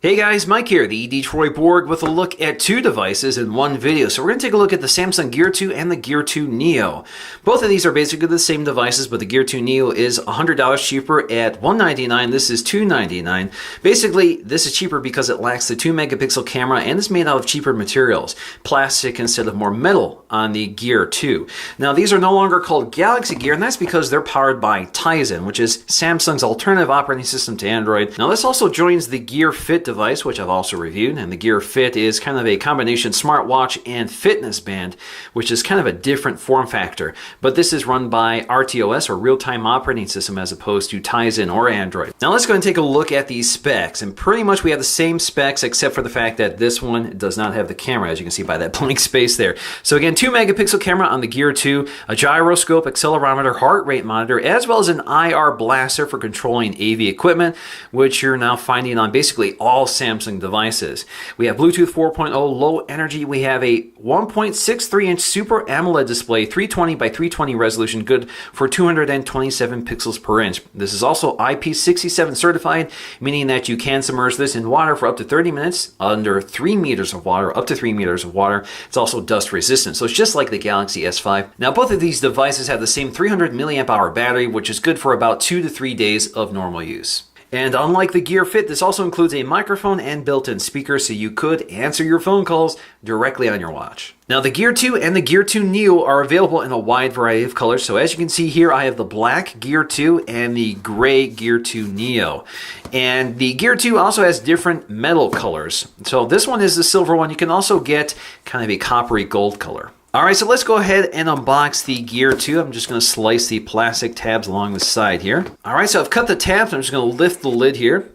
Hey guys, Mike here, the Detroit Borg, with a look at two devices in one video. So we're going to take a look at the Samsung Gear 2 and the Gear 2 Neo. Both of these are basically the same devices, but the Gear 2 Neo is $100 cheaper at $199. This is $299. Basically, this is cheaper because it lacks the 2 megapixel camera and is made out of cheaper materials, plastic instead of more metal on the Gear 2. Now, these are no longer called Galaxy Gear, and that's because they're powered by Tizen, which is Samsung's alternative operating system to Android. Now, this also joins the Gear Fit device, which I've also reviewed, and the Gear Fit is kind of a combination smartwatch and fitness band, which is kind of a different form factor. But this is run by RTOS, or real-time operating system, as opposed to Tizen or Android. Now let's go and take a look at these specs, and pretty much we have the same specs except for the fact that this one does not have the camera, as you can see by that blank space there. So again, 2 megapixel camera on the Gear 2, a gyroscope, accelerometer, heart rate monitor, as well as an IR blaster for controlling AV equipment, which you're now finding on basically all Samsung devices. We have Bluetooth 4.0 low energy. We have a 1.63-inch Super AMOLED display, 320 by 320 resolution, good for 227 pixels per inch. This is also IP67 certified, meaning that you can submerge this in water for up to 30 minutes, under 3 meters of water, up to 3 meters of water. It's also dust resistant, so it's just like the Galaxy S5. Now, both of these devices have the same 300 milliamp hour battery, which is good for about 2 to 3 days of normal use. And unlike the Gear Fit, this also includes a microphone and built-in speaker, so you could answer your phone calls directly on your watch. Now, the Gear 2 and the Gear 2 Neo are available in a wide variety of colors. So as you can see here, I have the black Gear 2 and the gray Gear 2 Neo. And the Gear 2 also has different metal colors. So this one is the silver one. You can also get kind of a coppery gold color. All right, so let's go ahead and unbox the Gear 2. I'm just going to slice the plastic tabs along the side here. All right, so I've cut the tabs. I'm just going to lift the lid here.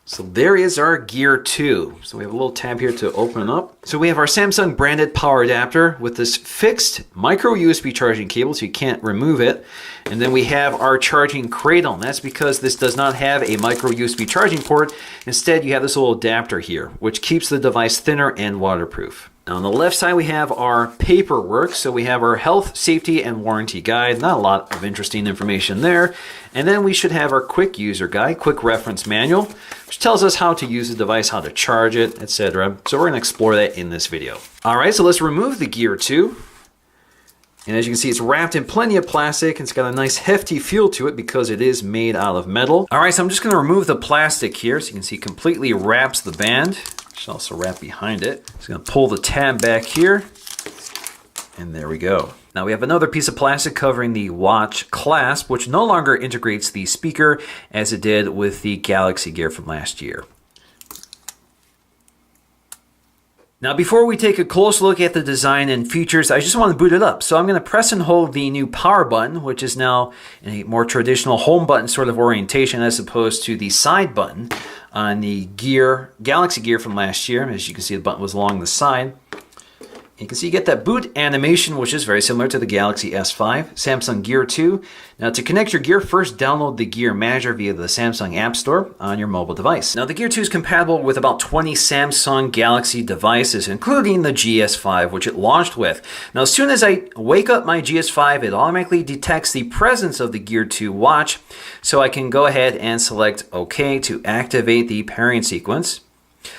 So there is our Gear 2. So we have a little tab here to open up. So we have our Samsung branded power adapter with this fixed micro USB charging cable, so you can't remove it. And then we have our charging cradle. And that's because this does not have a micro USB charging port. Instead, you have this little adapter here, which keeps the device thinner and waterproof. Now on the left side, we have our paperwork. So we have our health, safety, and warranty guide. Not a lot of interesting information there. And then we should have our quick user guide, quick reference manual, which tells us how to use the device, how to charge it, etc. So we're going to explore that in this video. All right, so let's remove the Gear 2. And as you can see, it's wrapped in plenty of plastic. It's got a nice hefty feel to it because it is made out of metal. All right, so I'm just going to remove the plastic here. So you can see it completely wraps the band. Should also wrap behind it. Just going to pull the tab back here, and there we go. Now we have another piece of plastic covering the watch clasp, which no longer integrates the speaker as it did with the Galaxy Gear from last year. Now, before we take a close look at the design and features, I just want to boot it up. So I'm going to press and hold the new power button, which is now in a more traditional home button sort of orientation as opposed to the side button on the Galaxy Gear from last year. As you can see, the button was along the side. You can see you get that boot animation, which is very similar to the Galaxy S5, Samsung Gear 2. Now, to connect your Gear, first download the Gear Manager via the Samsung App Store on your mobile device. Now, the Gear 2 is compatible with about 20 Samsung Galaxy devices, including the GS5, which it launched with. Now, as soon as I wake up my GS5, it automatically detects the presence of the Gear 2 watch, so I can go ahead and select OK to activate the pairing sequence.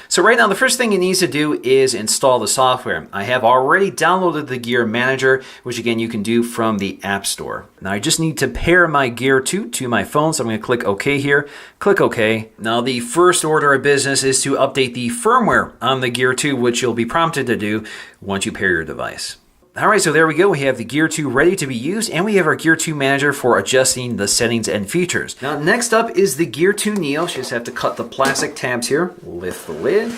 So right now, the first thing it needs to do is install the software. I have already downloaded the Gear Manager, which again, you can do from the App Store. Now I just need to pair my Gear 2 to my phone, so I'm going to click OK here, click OK. Now the first order of business is to update the firmware on the Gear 2, which you'll be prompted to do once you pair your device. All right, so there we go. We have the Gear 2 ready to be used, and we have our Gear 2 Manager for adjusting the settings and features. Now, next up is the Gear 2 Neo. You just have to cut the plastic tabs here, lift the lid,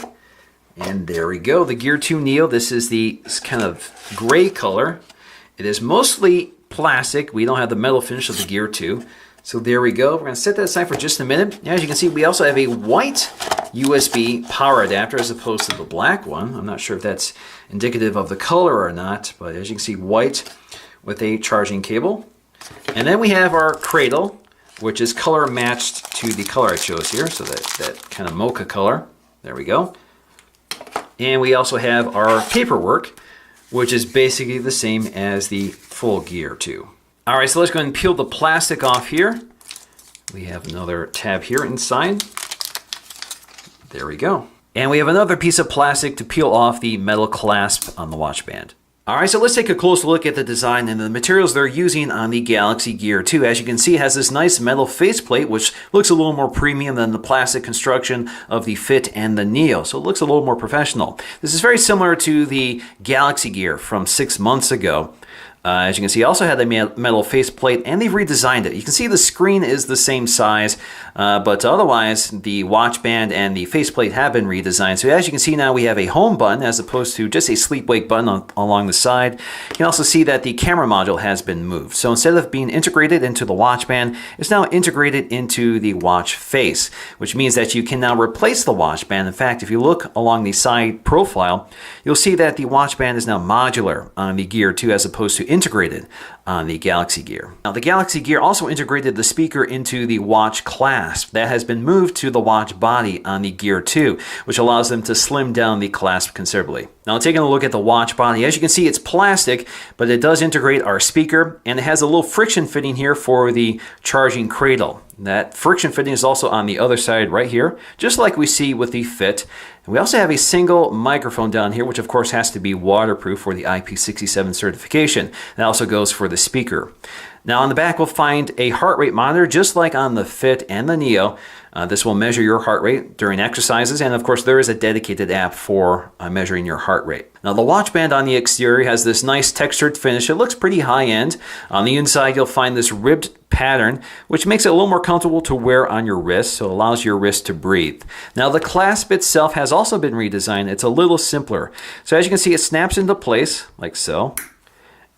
and there we go. The Gear 2 Neo, this is the kind of gray color. It is mostly plastic. We don't have the metal finish of the Gear 2. So there we go. We're going to set that aside for just a minute. As you can see, we also have a white USB power adapter as opposed to the black one. I'm not sure if that's indicative of the color or not, but as you can see, white with a charging cable. And then we have our cradle, which is color matched to the color I chose here, so that kind of mocha color. There we go. And we also have our paperwork, which is basically the same as the full Gear 2. All right, so let's go ahead and peel the plastic off here. We have another tab here inside. There we go. And we have another piece of plastic to peel off the metal clasp on the watch band. All right, so let's take a close look at the design and the materials they're using on the Galaxy Gear 2. As you can see, it has this nice metal faceplate, which looks a little more premium than the plastic construction of the Fit and the Neo. So it looks a little more professional. This is very similar to the Galaxy Gear from 6 months ago. As you can see, it also had a metal faceplate, and they've redesigned it. You can see the screen is the same size, but otherwise, the watch band and the faceplate have been redesigned. So as you can see now, we have a home button as opposed to just a sleep-wake button along the side. You can also see that the camera module has been moved. So instead of being integrated into the watch band, it's now integrated into the watch face, which means that you can now replace the watch band. In fact, if you look along the side profile, you'll see that the watch band is now modular on the Gear 2 as opposed to integrated on the Galaxy Gear. Now, the Galaxy Gear also integrated the speaker into the watch clasp. That has been moved to the watch body on the Gear 2, which allows them to slim down the clasp considerably. Now, taking a look at the watch body, as you can see, it's plastic, but it does integrate our speaker, and it has a little friction fitting here for the charging cradle. That friction fitting is also on the other side right here, just like we see with the Fit. And we also have a single microphone down here, which of course has to be waterproof for the IP67 certification. That also goes for the speaker. Now on the back we'll find a heart rate monitor, just like on the Fit and the Neo. This will measure your heart rate during exercises, and of course there is a dedicated app for measuring your heart rate. Now the watch band on the exterior has this nice textured finish. It looks pretty high-end. On the inside you'll find this ribbed pattern, which makes it a little more comfortable to wear on your wrist, so it allows your wrist to breathe. Now the clasp itself has also been redesigned. It's a little simpler. So as you can see, it snaps into place like so.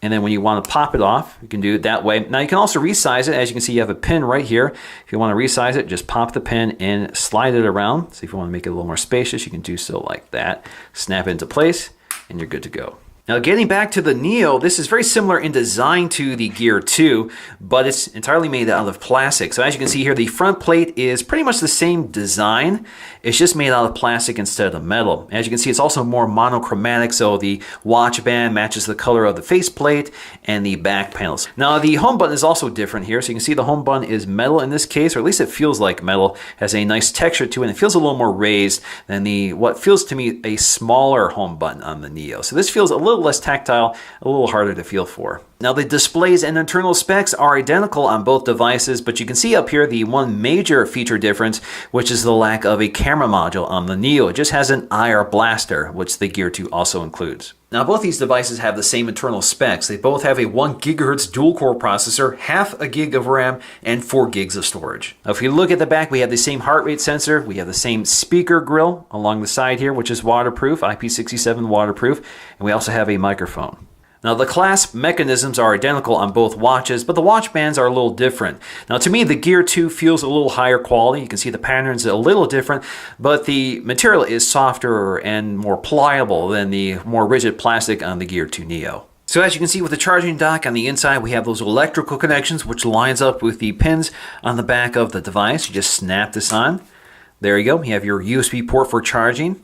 And then when you want to pop it off, you can do it that way. Now you can also resize it. As you can see, you have a pin right here. If you want to resize it, just pop the pin and slide it around. So if you want to make it a little more spacious, you can do so like that. Snap it into place, and you're good to go. Now getting back to the Neo, this is very similar in design to the Gear 2, but it's entirely made out of plastic. So as you can see here, the front plate is pretty much the same design. It's just made out of plastic instead of metal. As you can see, it's also more monochromatic, so the watch band matches the color of the faceplate and the back panels. Now the home button is also different here. So you can see the home button is metal in this case, or at least it feels like metal. It has a nice texture to it, and it feels a little more raised than the what feels to me a smaller home button on the Neo. So this feels a little less tactile, a little harder to feel for. Now the displays and internal specs are identical on both devices, but you can see up here the one major feature difference, which is the lack of a camera module on the Neo. It just has an IR blaster, which the Gear 2 also includes. Now both these devices have the same internal specs. They both have a 1 GHz dual-core processor, half a gig of RAM, and 4 gigs of storage. Now if you look at the back, we have the same heart rate sensor, we have the same speaker grill along the side here, which is waterproof, IP67 waterproof, and we also have a microphone. Now the clasp mechanisms are identical on both watches, but the watch bands are a little different. Now to me, the Gear 2 feels a little higher quality. You can see the patterns a little different, but the material is softer and more pliable than the more rigid plastic on the Gear 2 Neo. So as you can see with the charging dock on the inside, we have those electrical connections, which lines up with the pins on the back of the device. You just snap this on. There you go. You have your USB port for charging.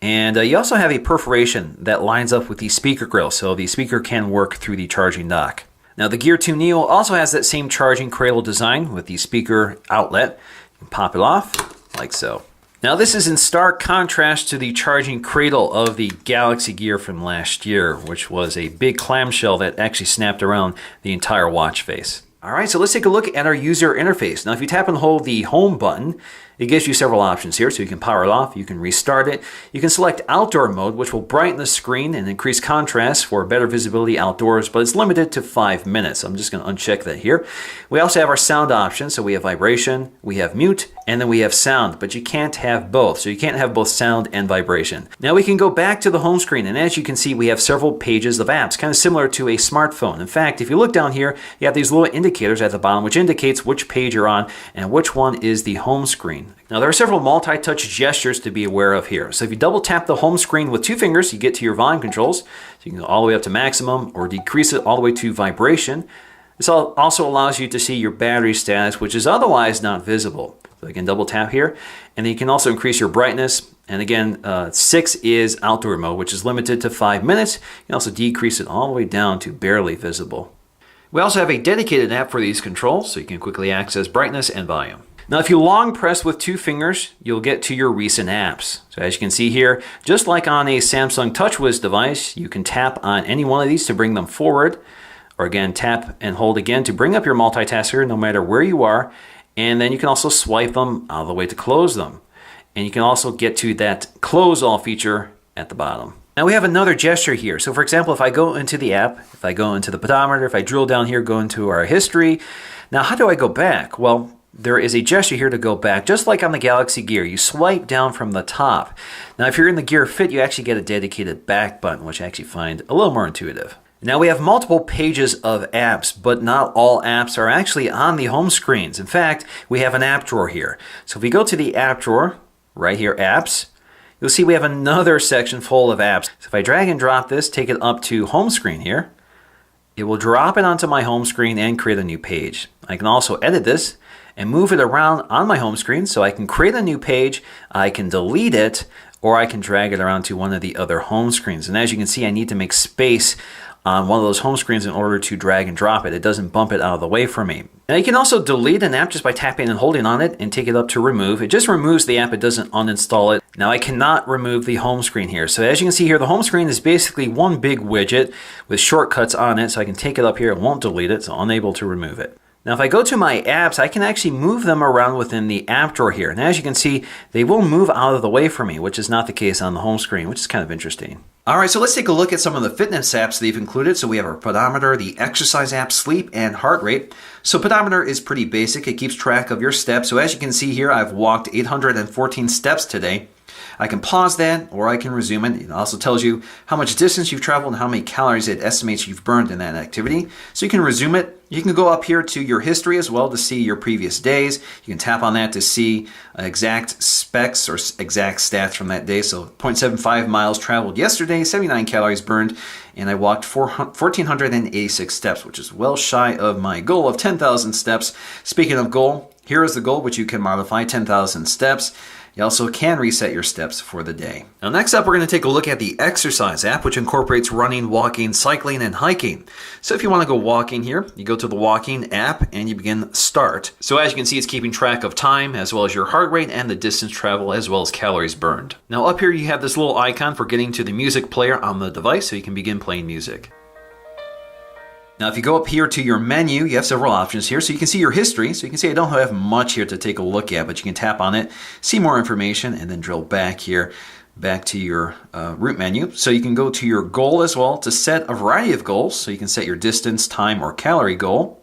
And you also have a perforation that lines up with the speaker grill, so the speaker can work through the charging dock. Now the Gear 2 Neo also has that same charging cradle design with the speaker outlet. You can pop it off like so. Now this is in stark contrast to the charging cradle of the Galaxy Gear from last year, which was a big clamshell that actually snapped around the entire watch face. All right, so let's take a look at our user interface. Now if you tap and hold the home button, it gives you several options here. So you can power it off, you can restart it. You can select outdoor mode, which will brighten the screen and increase contrast for better visibility outdoors, but it's limited to 5 minutes. I'm just gonna uncheck that here. We also have our sound options. So we have vibration, we have mute, and then we have sound, but you can't have both. So you can't have both sound and vibration. Now we can go back to the home screen, and as you can see, we have several pages of apps, kind of similar to a smartphone. In fact, if you look down here, you have these little indicators at the bottom, which indicates which page you're on and which one is the home screen. Now there are several multi-touch gestures to be aware of here. So if you double tap the home screen with 2 fingers, you get to your volume controls. So you can go all the way up to maximum or decrease it all the way to vibration. This also allows you to see your battery status, which is otherwise not visible. So you can double tap here, and then you can also increase your brightness. And again, 6 is outdoor mode, which is limited to 5 minutes. You can also decrease it all the way down to barely visible. We also have a dedicated app for these controls, so you can quickly access brightness and volume. Now, if you long press with 2 fingers, you'll get to your recent apps. So as you can see here, just like on a Samsung TouchWiz device, you can tap on any one of these to bring them forward, or again, tap and hold again to bring up your multitasker no matter where you are. And then you can also swipe them all the way to close them. And you can also get to that close all feature at the bottom. Now we have another gesture here. So for example, if I go into the app, if I go into the pedometer, if I drill down here, go into our history. Now how do I go back? Well, there is a gesture here to go back, just like on the Galaxy Gear. You swipe down from the top. Now if you're in the Gear Fit, you actually get a dedicated back button, which I actually find a little more intuitive. Now we have multiple pages of apps, but not all apps are actually on the home screens. In fact, we have an app drawer here. So if we go to the app drawer, right here, apps, you'll see we have another section full of apps. So if I drag and drop this, take it up to home screen here, it will drop it onto my home screen and create a new page. I can also edit this and move it around on my home screen, so I can create a new page, I can delete it, or I can drag it around to one of the other home screens. And as you can see, I need to make space on one of those home screens in order to drag and drop it. It doesn't bump it out of the way for me. Now you can also delete an app just by tapping and holding on it and take it up to remove. It just removes the app, it doesn't uninstall it. Now I cannot remove the home screen here. So as you can see here, the home screen is basically one big widget with shortcuts on it. So I can take it up here, it won't delete it, so unable to remove it. Now if I go to my apps, I can actually move them around within the app drawer here. And as you can see, they will move out of the way for me, which is not the case on the home screen, which is kind of interesting. All right, so let's take a look at some of the fitness apps they've included. So we have our pedometer, the exercise app, sleep, and heart rate. So pedometer is pretty basic. It keeps track of your steps. So as you can see here, I've walked 814 steps today. I can pause that, or I can resume it. It also tells you how much distance you've traveled and how many calories it estimates you've burned in that activity. So you can resume it. You can go up here to your history as well to see your previous days. You can tap on that to see exact specs or exact stats from that day. So 0.75 miles traveled yesterday, 79 calories burned, and I walked 1,486 steps, which is well shy of my goal of 10,000 steps. Speaking of goal, here is the goal, which you can modify, 10,000 steps. You also can reset your steps for the day. Now next up, we're going to take a look at the exercise app, which incorporates running, walking, cycling, and hiking. So if you want to go walking here, you go to the walking app and you begin start. So as you can see, it's keeping track of time as well as your heart rate and the distance traveled as well as calories burned. Now up here, you have this little icon for getting to the music player on the device so you can begin playing music. Now, if you go up here to your menu, you have several options here. So you can see your history. So you can see I don't have much here to take a look at, but you can tap on it, see more information, and then drill back here, back to your root menu. So you can go to your goal as well to set a variety of goals. So you can set your distance, time, or calorie goal.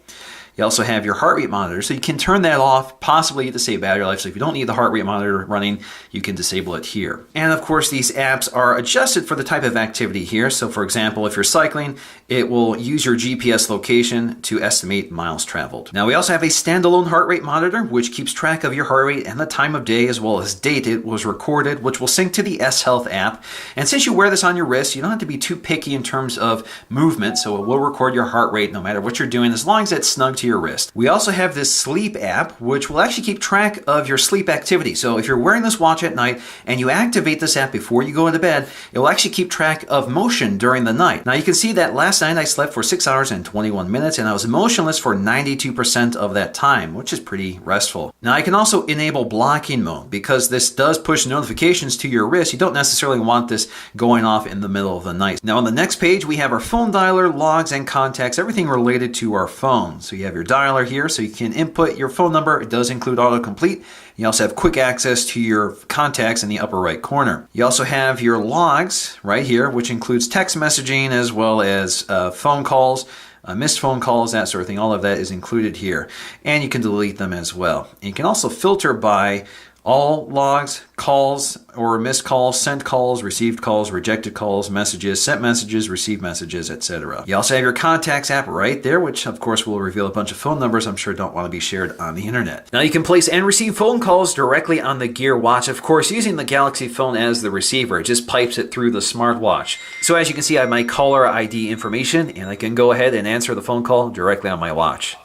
You also have your heart rate monitor, so you can turn that off, possibly to save battery life. So if you don't need the heart rate monitor running, you can disable it here. And of course, these apps are adjusted for the type of activity here. So for example, if you're cycling, it will use your GPS location to estimate miles traveled. Now we also have a standalone heart rate monitor, which keeps track of your heart rate and the time of day as well as date it was recorded, which will sync to the S Health app. And since you wear this on your wrist, you don't have to be too picky in terms of movement. So it will record your heart rate no matter what you're doing, as long as it's snug to your wrist. We also have this sleep app, which will actually keep track of your sleep activity. So if you're wearing this watch at night and you activate this app before you go into bed, it will actually keep track of motion during the night. Now you can see that last night I slept for 6 hours and 21 minutes and I was motionless for 92% of that time, which is pretty restful. Now I can also enable blocking mode because this does push notifications to your wrist. You don't necessarily want this going off in the middle of the night. Now on the next page, we have our phone dialer, logs, and contacts, everything related to our phone. So you have your dialer here, so you can input your phone number. It does include autocomplete. You also have quick access to your contacts in the upper right corner. You also have your logs right here, which includes text messaging as well as phone calls, missed phone calls, that sort of thing. All of that is included here. And you can delete them as well. And you can also filter by all logs, calls or missed calls, sent calls, received calls, rejected calls, messages, sent messages, received messages, etc. You also have your contacts app right there, which of course will reveal a bunch of phone numbers I'm sure don't want to be shared on the internet. Now you can place and receive phone calls directly on the Gear Watch, of course using the Galaxy phone as the receiver. It just pipes it through the smartwatch. So as you can see, I have my caller ID information and I can go ahead and answer the phone call directly on my watch.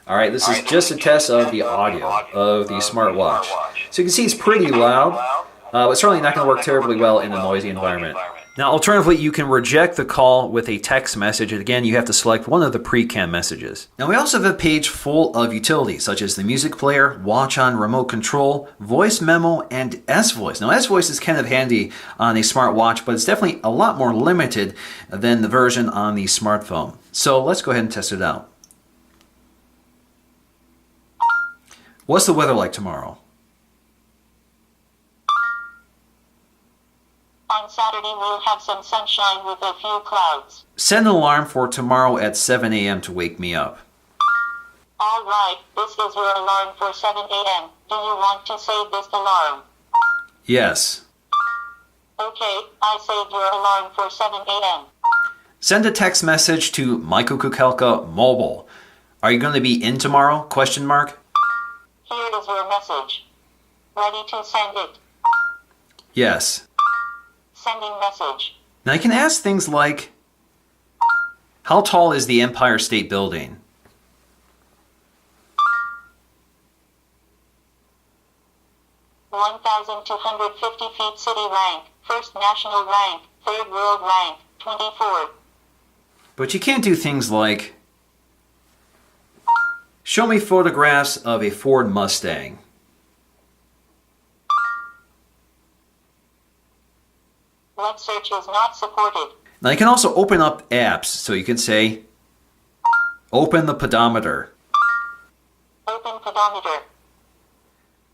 All right, this is just a test of the audio of the smartwatch. So you can see it's pretty loud, but certainly not going to work terribly well in a noisy environment. Now, alternatively, you can reject the call with a text message. And again, you have to select one of the pre-canned messages. Now, we also have a page full of utilities, such as the music player, watch on remote control, voice memo, and S-Voice. Now, S-Voice is kind of handy on a smartwatch, but it's definitely a lot more limited than the version on the smartphone. So let's go ahead and test it out. What's the weather like tomorrow? On Saturday we'll have some sunshine with a few clouds. Set an alarm for tomorrow at 7 a.m. to wake me up. All right, this is your alarm for 7 a.m. Do you want to save this alarm? Yes. Okay, I saved your alarm for 7 a.m. Send a text message to Michael Kukelka Mobile. Are you going to be in tomorrow? Question mark. Here is your message. Ready to send it? Yes. Sending message. Now you can ask things like, how tall is the Empire State Building? 1,250 feet city rank, first national rank, third world rank, 24. But you can't do things like, show me photographs of a Ford Mustang. Web search is not supported. Now you can also open up apps, so you can say, open the pedometer. Open pedometer.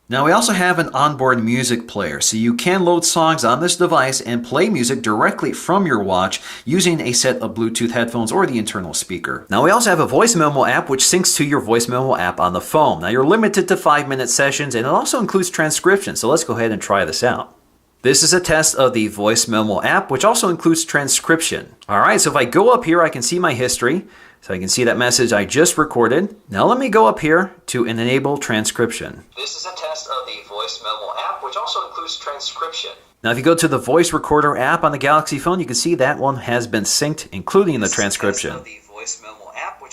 Now we also have an onboard music player, so you can load songs on this device and play music directly from your watch using a set of Bluetooth headphones or the internal speaker. Now we also have a voice memo app which syncs to your voice memo app on the phone. Now you're limited to 5-minute sessions and it also includes transcription, so let's go ahead and try this out. This is a test of the Voice Memo app, which also includes transcription. All right, so if I go up here, I can see my history. So I can see that message I just recorded. Now let me go up here to enable transcription. This is a test of the Voice Memo app, which also includes transcription. Now if you go to the Voice Recorder app on the Galaxy phone, you can see that one has been synced, including the transcription.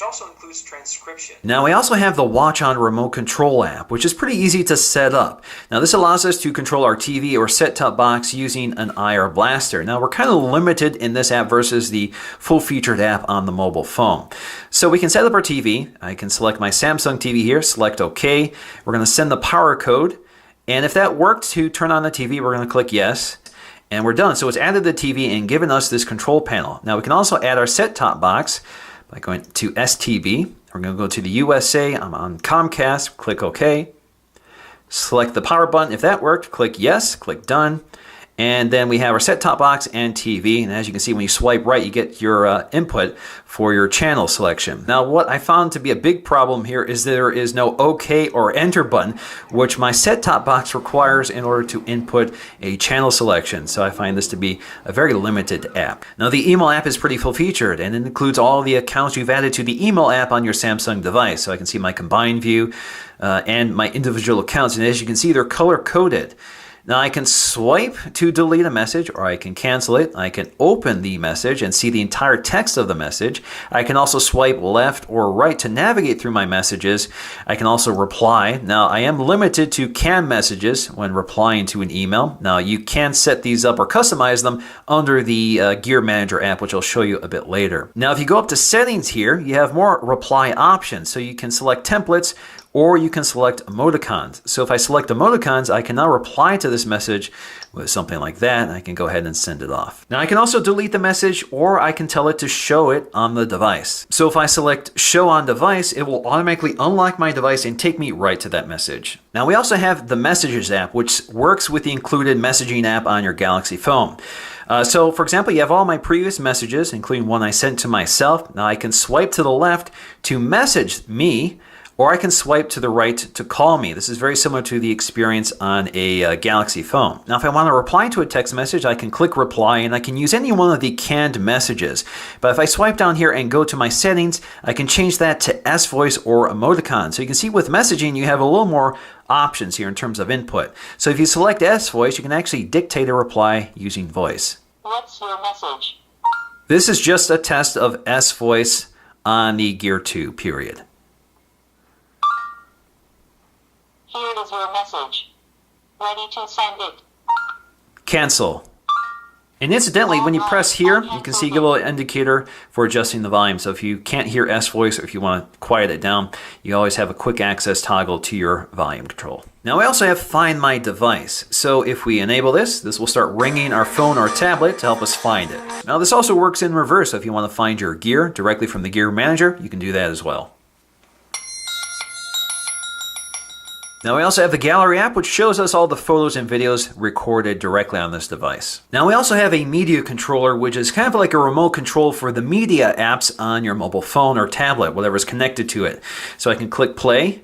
Also includes transcription. Now we also have the Watch on Remote Control app, which is pretty easy to set up. Now this allows us to control our TV or set-top box using an IR blaster. Now we're kind of limited in this app versus the full-featured app on the mobile phone. So we can set up our TV. I can select my Samsung TV here, select OK. We're going to send the power code. And if that worked to turn on the TV, we're going to click yes. And we're done. So it's added the TV and given us this control panel. Now we can also add our set-top box by going to STB. We're going to go to the USA. I'm on Comcast. Click OK. Select the power button. If that worked, click yes. Click done. And then we have our set-top box and TV. And as you can see, when you swipe right, you get your input for your channel selection. Now, what I found to be a big problem here is there is no OK or Enter button, which my set-top box requires in order to input a channel selection. So I find this to be a very limited app. Now, the email app is pretty full-featured, and it includes all the accounts you've added to the email app on your Samsung device. So I can see my combined view and my individual accounts. And as you can see, they're color-coded. Now I can swipe to delete a message, or I can cancel it. I can open the message and see the entire text of the message. I can also swipe left or right to navigate through my messages. I can also reply. Now I am limited to canned messages when replying to an email. Now you can set these up or customize them under the Gear Manager app, which I'll show you a bit later. Now if you go up to settings here, you have more reply options. So you can select templates, or you can select emoticons. So if I select emoticons, I can now reply to this message with something like that, and I can go ahead and send it off. Now I can also delete the message, or I can tell it to show it on the device. So if I select show on device, it will automatically unlock my device and take me right to that message. Now we also have the Messages app, which works with the included messaging app on your Galaxy phone. So for example, you have all my previous messages, including one I sent to myself. Now I can swipe to the left to message me, or I can swipe to the right to call me. This is very similar to the experience on a Galaxy phone. Now, if I want to reply to a text message, I can click reply, and I can use any one of the canned messages. But if I swipe down here and go to my settings, I can change that to S-Voice or emoticon. So you can see with messaging, you have a little more options here in terms of input. So if you select S-Voice, you can actually dictate a reply using voice. What's your message? This is just a test of S-Voice on the Gear 2, period. Here is your message. Ready to send it. Cancel. And incidentally, when you press here, you can see you get a little indicator for adjusting the volume. So if you can't hear S voice or if you want to quiet it down, you always have a quick access toggle to your volume control. Now we also have Find My Device. So if we enable this, this will start ringing our phone or tablet to help us find it. Now this also works in reverse. So if you want to find your gear directly from the Gear Manager, you can do that as well. Now we also have the Gallery app, which shows us all the photos and videos recorded directly on this device. Now we also have a media controller, which is kind of like a remote control for the media apps on your mobile phone or tablet, whatever's connected to it. So I can click play.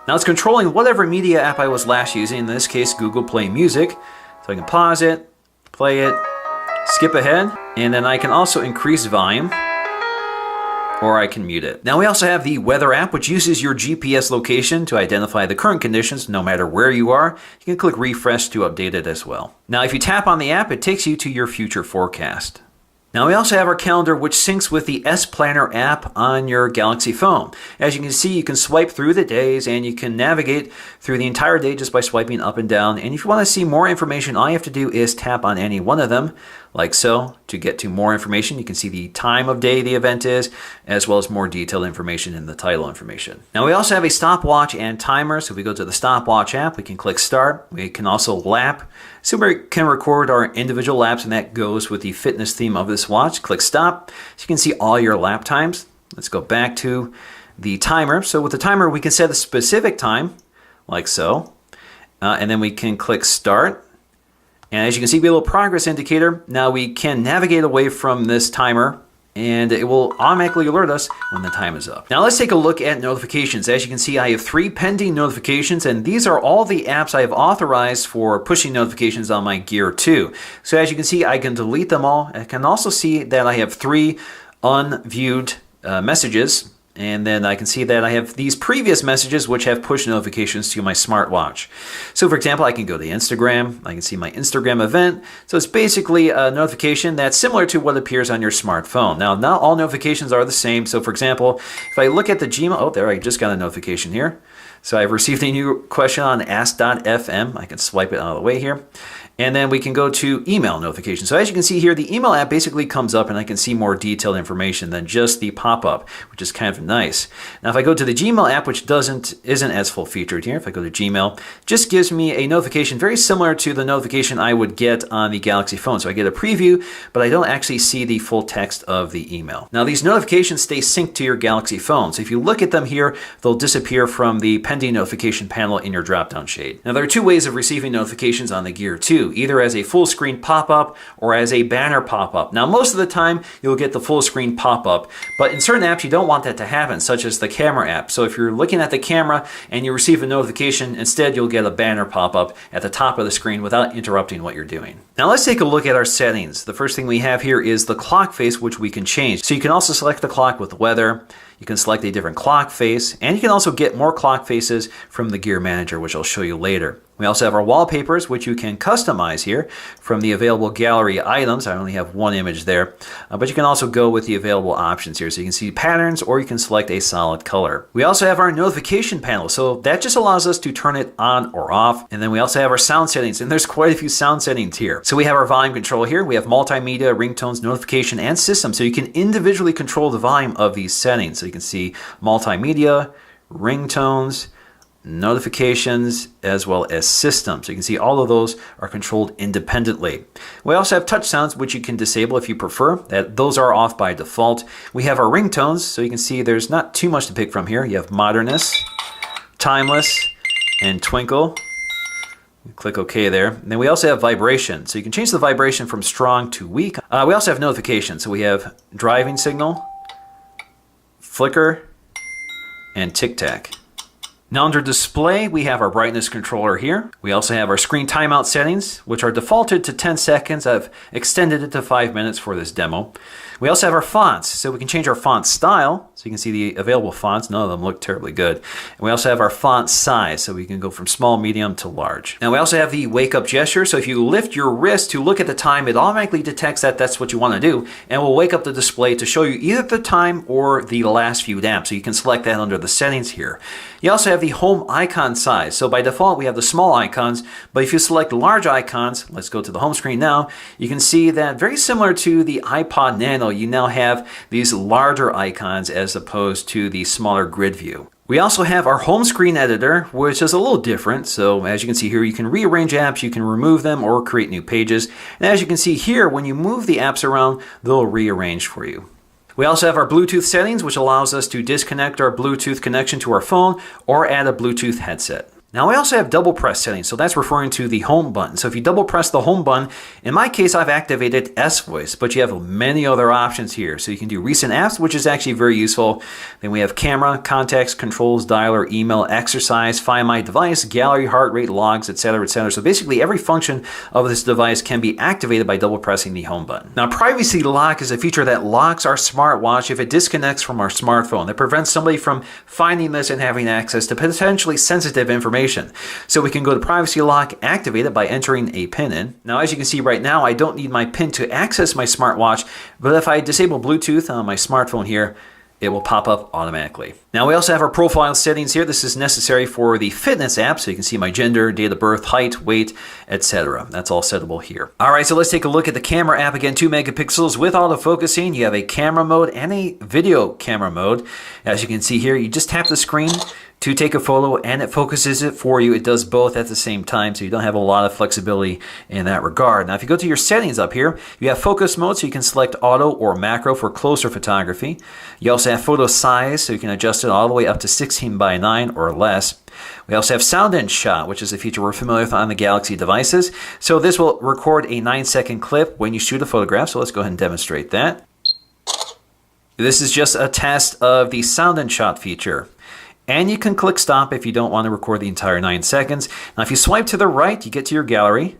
Now it's controlling whatever media app I was last using, in this case Google Play Music. So I can pause it, play it, skip ahead, and then I can also increase volume, or I can mute it. Now we also have the Weather app, which uses your GPS location to identify the current conditions no matter where you are. You can click refresh to update it as well. Now if you tap on the app, it takes you to your future forecast. Now we also have our calendar, which syncs with the S Planner app on your Galaxy phone. As you can see, you can swipe through the days and you can navigate through the entire day just by swiping up and down. And if you want to see more information, all you have to do is tap on any one of them, like so, to get to more information. You can see the time of day the event is, as well as more detailed information in the title information. Now we also have a stopwatch and timer. So if we go to the stopwatch app, we can click start. We can also lap. So we can record our individual laps, and that goes with the fitness theme of this watch. Click stop, so you can see all your lap times. Let's go back to the timer. So with the timer, we can set a specific time, like so, and then we can click start. And as you can see, we have a little progress indicator. Now we can navigate away from this timer, and it will automatically alert us when the time is up. Now let's take a look at notifications. As you can see, I have 3 pending notifications, and these are all the apps I have authorized for pushing notifications on my Gear 2. So as you can see, I can delete them all. I can also see that I have 3 unviewed messages. And then I can see that I have these previous messages which have push notifications to my smartwatch. So for example, I can go to Instagram. I can see my Instagram event. So it's basically a notification that's similar to what appears on your smartphone. Now, not all notifications are the same. So for example, if I look at the Gmail, oh, there, I just got a notification here. So I've received a new question on ask.fm. I can swipe it out of the way here. And then we can go to email notifications. So as you can see here, the email app basically comes up and I can see more detailed information than just the pop-up, which is kind of nice. Now, if I go to the Gmail app, which isn't as full featured here, if I go to Gmail, just gives me a notification very similar to the notification I would get on the Galaxy phone. So I get a preview, but I don't actually see the full text of the email. Now, these notifications stay synced to your Galaxy phone. So if you look at them here, they'll disappear from the pending notification panel in your drop-down shade. Now, there are 2 ways of receiving notifications on the Gear 2. Either as a full screen pop-up or as a banner pop-up. Now, most of the time you'll get the full screen pop-up, but in certain apps you don't want that to happen, such as the camera app. So if you're looking at the camera and you receive a notification, instead you'll get a banner pop-up at the top of the screen without interrupting what you're doing. Now let's take a look at our settings. The first thing we have here is the clock face, which we can change. So you can also select the clock with weather. You can select a different clock face, and you can also get more clock faces from the Gear Manager, which I'll show you later. We also have our wallpapers, which you can customize here from the available gallery items. I only have 1 image there, but you can also go with the available options here. So you can see patterns, or you can select a solid color. We also have our notification panel, so that just allows us to turn it on or off. And then we also have our sound settings, and there's quite a few sound settings here. So we have our volume control here. We have multimedia, ringtones, notification, and system. So you can individually control the volume of these settings. So you can see multimedia, ringtones, notifications, as well as system. So you can see all of those are controlled independently. We also have touch sounds, which you can disable if you prefer. Those are off by default. We have our ringtones, so you can see there's not too much to pick from here. You have modernist, timeless, and twinkle. Click OK there. And then we also have vibration. So you can change the vibration from strong to weak. We also have notifications. So we have driving signal, flicker, and tic-tac. Now under display, we have our brightness controller here. We also have our screen timeout settings, which are defaulted to 10 seconds. I've extended it to 5 minutes for this demo. We also have our fonts, so we can change our font style. So you can see the available fonts. None of them look terribly good. And we also have our font size, so we can go from small, medium to large. Now we also have the wake up gesture. So if you lift your wrist to look at the time, it automatically detects that that's what you want to do, and will wake up the display to show you either the time or the last viewed app. So you can select that under the settings here. You also have have the home icon size. So by default, we have the small icons, but if you select large icons, let's go to the home screen now, you can see that very similar to the iPod Nano, you now have these larger icons as opposed to the smaller grid view. We also have our home screen editor, which is a little different. So as you can see here, you can rearrange apps, you can remove them or create new pages. And as you can see here, when you move the apps around, they'll rearrange for you. We also have our Bluetooth settings, which allows us to disconnect our Bluetooth connection to our phone or add a Bluetooth headset. Now we also have double press settings, so that's referring to the home button. So if you double press the home button, in my case I've activated S-Voice, but you have many other options here. So you can do recent apps, which is actually very useful. Then we have camera, contacts, controls, dialer, email, exercise, find my device, gallery, heart rate, logs, etc., etc. So basically every function of this device can be activated by double pressing the home button. Now privacy lock is a feature that locks our smartwatch if it disconnects from our smartphone. That prevents somebody from finding this and having access to potentially sensitive information. So we can go to privacy lock, activate it by entering a PIN in. Now as you can see right now, I don't need my PIN to access my smartwatch, but if I disable Bluetooth on my smartphone here, it will pop up automatically. Now we also have our profile settings here. This is necessary for the fitness app, so you can see my gender, date of birth, height, weight, etc. That's all settable here. All right, so let's take a look at the camera app. Again, 2 megapixels with autofocusing. You have a camera mode and a video camera mode. As you can see here, you just tap the screen to take a photo and it focuses it for you. It does both at the same time, so you don't have a lot of flexibility in that regard. Now if you go to your settings up here, you have focus mode, so you can select auto or macro for closer photography. You also have photo size, so you can adjust it all the way up to 16:9 or less. We also have sound in shot, which is a feature we're familiar with on the Galaxy devices. So this will record a 9-second clip when you shoot a photograph, so let's go ahead and demonstrate that. This is just a test of the sound in shot feature. And you can click stop if you don't want to record the entire 9 seconds. Now if you swipe to the right, you get to your gallery.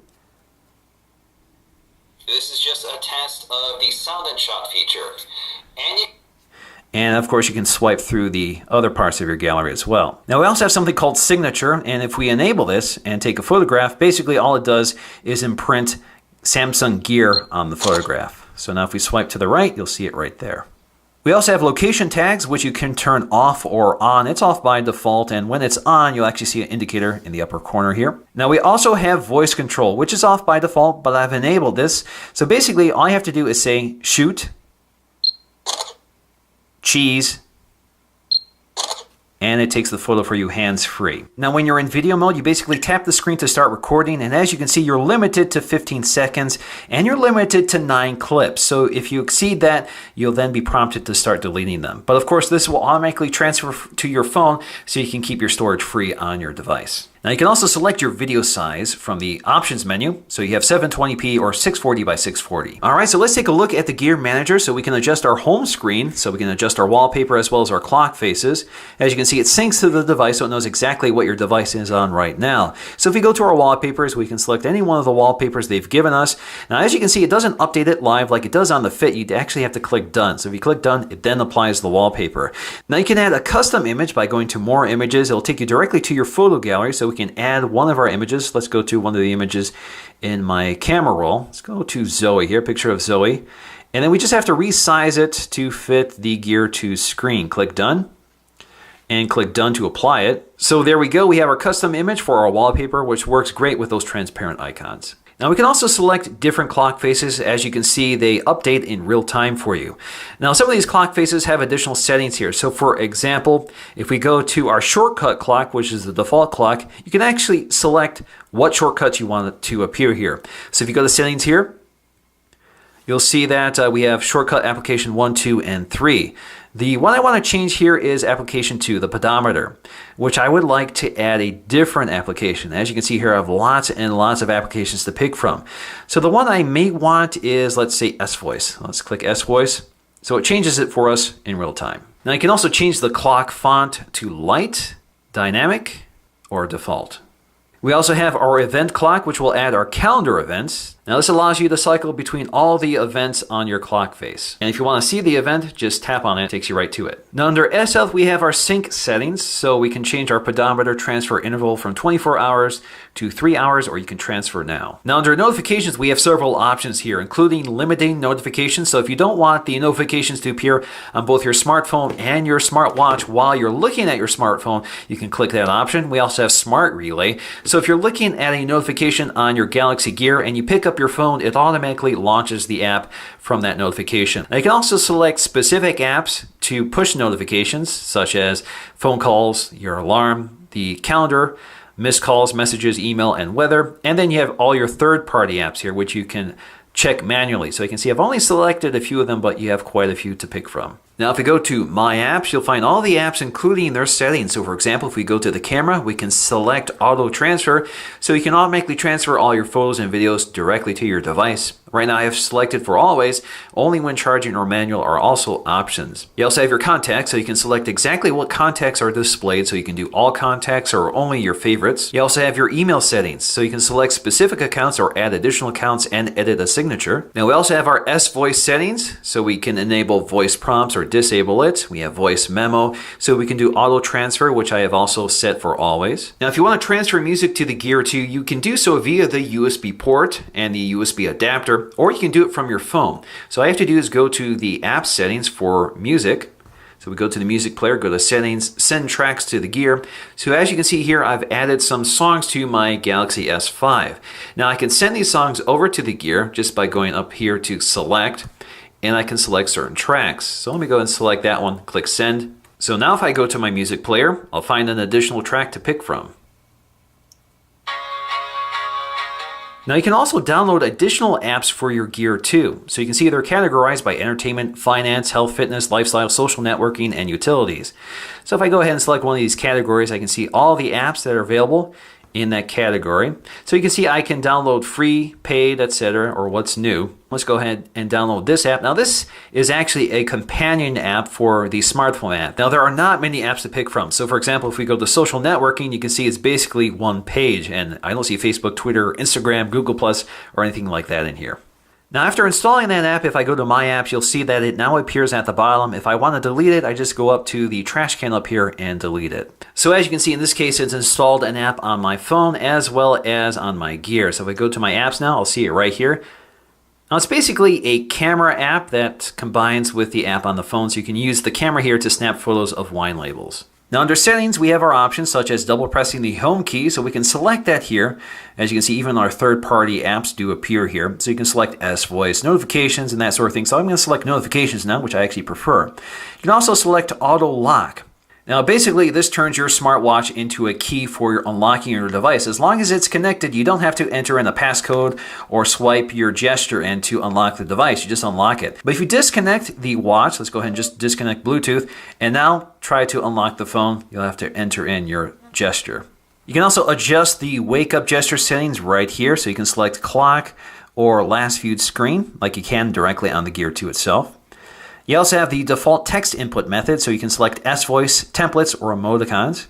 This is just a test of the sound and shot feature. And of course you can swipe through the other parts of your gallery as well. Now we also have something called signature, and if we enable this and take a photograph, basically all it does is imprint Samsung Gear on the photograph. So now if we swipe to the right, you'll see it right there. We also have location tags, which you can turn off or on. It's off by default, and when it's on, you'll actually see an indicator in the upper corner here. Now we also have voice control, which is off by default, but I've enabled this. So basically, all you have to do is say, shoot, cheese, and it takes the photo for you hands-free. Now when you're in video mode, you basically tap the screen to start recording, and as you can see, you're limited to 15 seconds and you're limited to 9 clips. So if you exceed that, you'll then be prompted to start deleting them. But of course, this will automatically transfer to your phone so you can keep your storage free on your device. Now you can also select your video size from the options menu. So you have 720p or 640 by 640. All right, so let's take a look at the Gear Manager so we can adjust our home screen, so we can adjust our wallpaper as well as our clock faces. As you can see, it syncs to the device so it knows exactly what your device is on right now. So if we go to our wallpapers, we can select any one of the wallpapers they've given us. Now as you can see, it doesn't update it live like it does on the Fit. You actually have to click done. So if you click done, it then applies the wallpaper. Now you can add a custom image by going to more images. It'll take you directly to your photo gallery, so we can add one of our images. Let's go to one of the images in my camera roll. Let's go to Zoe here, picture of Zoe. And then we just have to resize it to fit the Gear 2 screen. Click done and click done to apply it. So there we go. We have our custom image for our wallpaper, which works great with those transparent icons. Now we can also select different clock faces. As you can see, they update in real time for you. Now some of these clock faces have additional settings here. So for example, if we go to our shortcut clock, which is the default clock, you can actually select what shortcuts you want it to appear here. So if you go to settings here, you'll see that we have shortcut application 1, 2, and 3. The one I want to change here is application 2, the pedometer, which I would like to add a different application. As you can see here, I have lots and lots of applications to pick from. So the one I may want is, let's say, S-Voice. Let's click S-Voice. So it changes it for us in real time. Now you can also change the clock font to light, dynamic, or default. We also have our event clock, which will add our calendar events. Now this allows you to cycle between all the events on your clock face. And if you want to see the event, just tap on it, it takes you right to it. Now under S-Health, we have our sync settings, so we can change our pedometer transfer interval from 24 hours to 3 hours, or you can transfer now. Now under notifications, we have several options here, including limiting notifications. So if you don't want the notifications to appear on both your smartphone and your smartwatch while you're looking at your smartphone, you can click that option. We also have Smart Relay. So if you're looking at a notification on your Galaxy Gear and you pick up your phone, it automatically launches the app from that notification. Now you can also select specific apps to push notifications, such as phone calls, your alarm, the calendar, missed calls, messages, email, and weather. And then you have all your third-party apps here, which you can check manually. So you can see I've only selected a few of them, but you have quite a few to pick from. Now, if we go to My Apps, you'll find all the apps, including their settings. So for example, if we go to the camera, we can select Auto Transfer, so you can automatically transfer all your photos and videos directly to your device. Right now I have selected for always, only when charging or manual are also options. You also have your contacts, so you can select exactly what contacts are displayed, so you can do all contacts or only your favorites. You also have your email settings, so you can select specific accounts or add additional accounts and edit a signature. Now we also have our S-Voice settings, so we can enable voice prompts or disable it. We have voice memo, so we can do auto transfer, which I have also set for always. Now if you want to transfer music to the Gear 2, you can do so via the USB port and the USB adapter, or you can do it from your phone. So all I have to do is go to the app settings for music. So we go to the music player, go to settings, send tracks to the Gear. So as you can see here, I've added some songs to my Galaxy S5. Now I can send these songs over to the Gear just by going up here to select, and I can select certain tracks. So let me go and select that one, click send. So now if I go to my music player, I'll find an additional track to pick from. Now you can also download additional apps for your Gear 2. So you can see they're categorized by entertainment, finance, health, fitness, lifestyle, social networking, and utilities. So if I go ahead and select one of these categories, I can see all the apps that are available in that category. So you can see I can download free, paid, etc., or what's new. Let's go ahead and download this app. Now this is actually a companion app for the smartphone app. Now there are not many apps to pick from. So for example, if we go to social networking, you can see it's basically one page, and I don't see Facebook, Twitter, Instagram, Google+, or anything like that in here. Now after installing that app, if I go to My Apps, you'll see that it now appears at the bottom. If I want to delete it, I just go up to the trash can up here and delete it. So as you can see in this case, it's installed an app on my phone as well as on my Gear. So if I go to my apps now, I'll see it right here. Now it's basically a camera app that combines with the app on the phone, so you can use the camera here to snap photos of wine labels. Now under settings, we have our options such as double pressing the home key, so we can select that here. As you can see, even our third-party apps do appear here. So you can select S-Voice, notifications, and that sort of thing. So I'm going to select notifications now, which I actually prefer. You can also select auto lock. Now basically this turns your smartwatch into a key for your unlocking your device. As long as it's connected, you don't have to enter in a passcode or swipe your gesture in to unlock the device. You just unlock it. But if you disconnect the watch, let's go ahead and just disconnect Bluetooth, and now try to unlock the phone, you'll have to enter in your gesture. You can also adjust the wake up gesture settings right here, so you can select clock or last viewed screen like you can directly on the Gear 2 itself. You also have the default text input method, so you can select S-Voice, templates, or emoticons.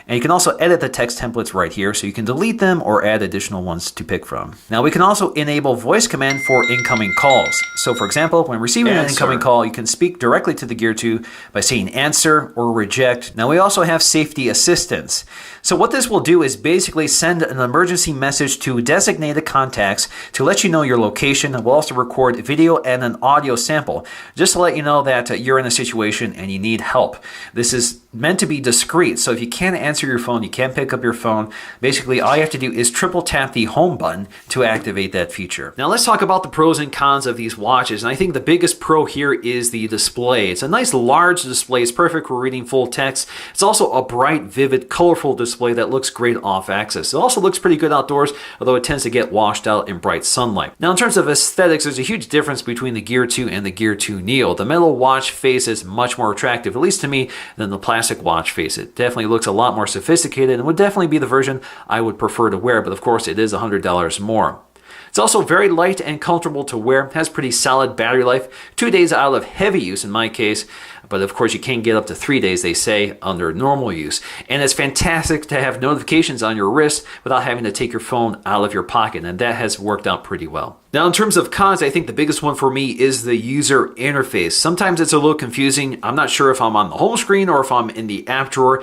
And you can also edit the text templates right here, so you can delete them or add additional ones to pick from. Now we can also enable voice command for incoming calls. So for example, when receiving an incoming call, you can speak directly to the Gear 2 by saying answer or reject. Now we also have safety assistance. So what this will do is basically send an emergency message to designated contacts to let you know your location. It will also record video and an audio sample, just to let you know that you're in a situation and you need help. This is meant to be discreet, so if you can't answer your phone, you can't pick up your phone, basically all you have to do is triple tap the home button to activate that feature. Now let's talk about the pros and cons of these watches, and I think the biggest pro here is the display. It's a nice large display. It's perfect for reading full text. It's also a bright, vivid, colorful display that looks great off axis. It also looks pretty good outdoors, although it tends to get washed out in bright sunlight. Now in terms of aesthetics, there's a huge difference between the Gear 2 and the Gear 2 Neo. The metal watch face is much more attractive, at least to me, than the plastic watch face. It definitely looks a lot more sophisticated and would definitely be the version I would prefer to wear, but of course it is $100 more. It's also very light and comfortable to wear, has pretty solid battery life, 2 days out of heavy use in my case, but of course you can get up to 3 days, they say, under normal use. And it's fantastic to have notifications on your wrist without having to take your phone out of your pocket, and that has worked out pretty well. Now in terms of cons, I think the biggest one for me is the user interface. Sometimes it's a little confusing. I'm not sure if I'm on the home screen or if I'm in the app drawer.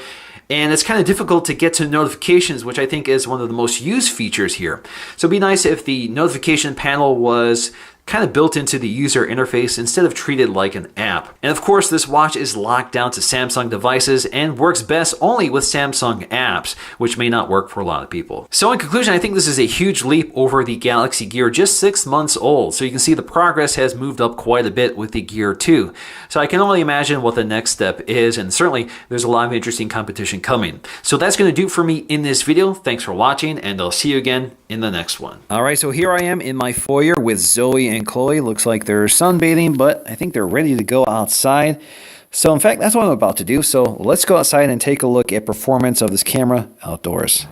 and it's kind of difficult to get to notifications, which I think is one of the most used features here. So it'd be nice if the notification panel was kind of built into the user interface instead of treated like an app. And of course, this watch is locked down to Samsung devices and works best only with Samsung apps, which may not work for a lot of people. So in conclusion, I think this is a huge leap over the Galaxy Gear, just 6 months old. So you can see the progress has moved up quite a bit with the Gear 2. So I can only imagine what the next step is, and certainly there's a lot of interesting competition coming. So that's going to do it for me in this video. Thanks for watching, and I'll see you again in the next one. All right, so here I am in my foyer with Zoe and Chloe. Looks like they're sunbathing, but I think they're ready to go outside. So in fact, that's what I'm about to do. So let's go outside and take a look at performance of this camera outdoors.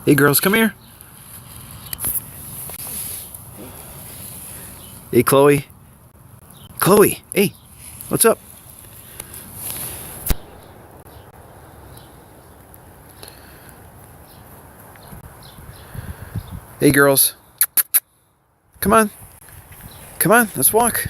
Hey girls, come here. Hey Chloe. Chloe, hey, what's up? Hey girls. Come on. Come on, let's walk.